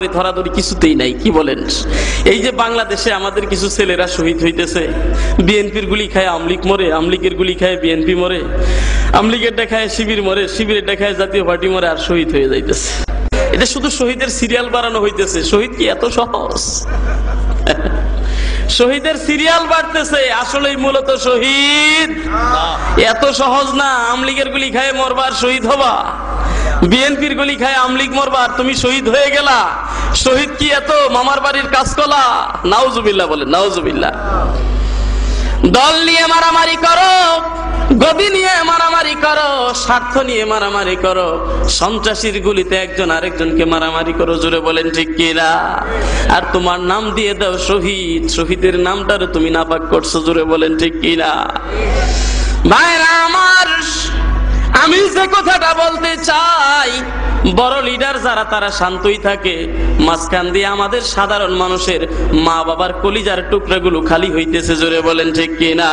ধরাধরি কিছুতেই নাই। কি বলেন? এই যে বাংলাদেশে আমাদের কিছু ছেলেরা শহীদ হইতেছে, বিএনপির গুলি খায় আমলিগ মরে, আমলিগের গুলি খায় বিএনপি মরে, আমলিগের দেখায় শিবির মরে, শিবিরের দেখায় জাতীয় পার্টি মরে, আর শহীদ হয়ে যাইতেছে। এটা শুধু শহীদের সিরিয়াল বাড়ানো হইতেছে। শহীদ কি এত সহজ? শহীদের সিরিয়াল বাড়তেছে, আসলেই মূলত শহীদ এত সহজ না। আমলিগের গুলি খায় মরবার শহীদ হবা, বিএনপির গুলি খায় আমলিগ মরবার তুমি শহীদ হয়ে গেলা। শহীদ কি এত মামার বাড়ির কাজকলা? নাউজুবিল্লাহ বলেন, নাউজুবিল্লাহ। দল নিয়ে মারামারি করো, গদি নিয়ে মারামারি করো, স্বার্থ নিয়ে মারামারি করো, সন্ত্রাসীর গুলিতে একজন আরেকজনকে মারামারি করো, জোরে বলেন ঠিক কিনা? আর তোমার নাম দিয়ে দাও শহীদ, শহীদের নামটার তুমি নাপাক করছো, জোরে বলেন ঠিক কিনা? ভাইরা আমার, আমি যে কথাটা বলতে চাই, বড় লিডার যারা তারা শান্তই থাকে, মাঝখান দিয়ে আমাদের সাধারণ মানুষের মা বাবার কলিজার টুকরাগুলো খালি হইতেছে, জোরে বলেন ঠিক কিনা?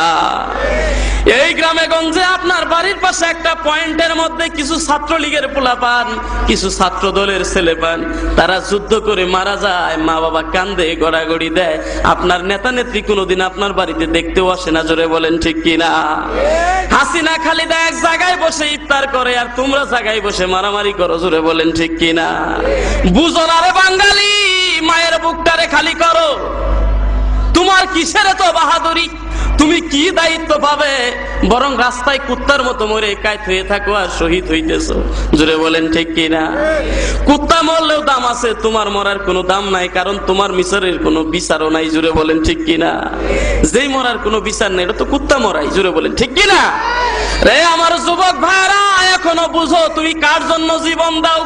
এই গ্রামে গঞ্জে আপনার বাড়ির পাশে একটা পয়েন্টের মধ্যে কিছু ছাত্রলীগের পোলা পান, কিছু ছাত্র দলের ছেলে পান, তারা যুদ্ধ করে মারা যায়, মা বাবা কান্দে, গড়াগড়ি দেয়, আপনার নেতা নেত্রী কোনোদিন আপনার বাড়িতে দেখতেও আসে না, জোরে বলেন ঠিক কিনা? হাসিনা খালিদা এক জায়গায় বসে ইফতার করে, আর তোমরা জায়গায় বসে মারামারি করো, জোরে বলেন ঠিক কিনা? বুঝো না রে বাঙালি, মায়ের বুকটারে খালি করো। তোমার কিসের তো বাহাদুরি? তুমি কি দায়িত্ব পাবে? বরং রাস্তায় কুত্তার মতো মরে কায়ত হয়ে থাকো আর শহীদ হইতেছো, জোরে বলেন ঠিক কিনা? কুত্তা মরলেও দাম আছে, তোমার মরার কোনো দাম নাই, কারণ তোমার মিশরের কোনো বিচারও নাই, জোরে বলেন ঠিক কিনা? যেই মরার কোনো বিচার নেই, এটা তো কুত্তা মরাই, জোরে বলেন ঠিক কিনা? রে আমার যুবক ভাইরা, এখনো বুঝো তুমি কার জন্য জীবন দাও?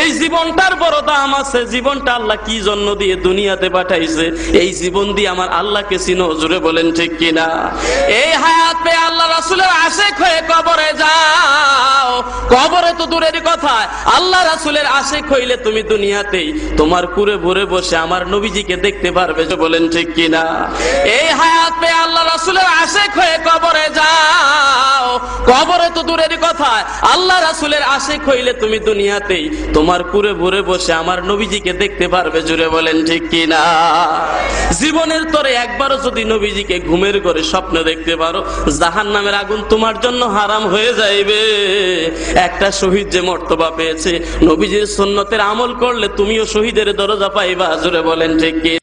এই জীবনটার বড় দাম আছে। জীবনটা আল্লাহ কি জন্য দিয়ে দুনিয়াতে পাঠাইছে, এই জীবন দিয়ে আমার আল্লাহকে চিনো, জোরে বলেন ঠিক কিনা? এই হায়াত পেয়ে আল্লাহ রাসূলের আশিক হয়ে কবরে যাও। কবরে তো দূরের কথা, আল্লাহ রাসূলের আশিক হইলে তুমি দুনিয়াতেই তোমার কুরে ভরে বসে আমার নবীজিকে দেখতে পারবে, জোরে বলেন ঠিক কিনা? এই হায়াত পেয়ে আল্লাহ রাসূলের আশিক হয়ে কবরে যাও। কবরে তো দূরের কথা, আল্লাহ রাসূলের আশিক হইলে তুমি দুনিয়াতেই তোমার কুরে ভরে বসে আমার নবীজিকে দেখতে পারবে, জোরে বলেন ঠিক কিনা? জীবনের তরে একবারও যদি নবীজিকে ঘুমের ঘরে স্বপ্ন দেখতে পারো, জাহান্নামের আগুন তোমার জন্য হারাম হয়ে যাইবে। একটা শহীদ যে মর্তবা পেয়েছে, নবীজির সুন্নতের আমল করলে তুমিও শহীদের দরজা পাইবা, জোরে বলেন ঠিক কি?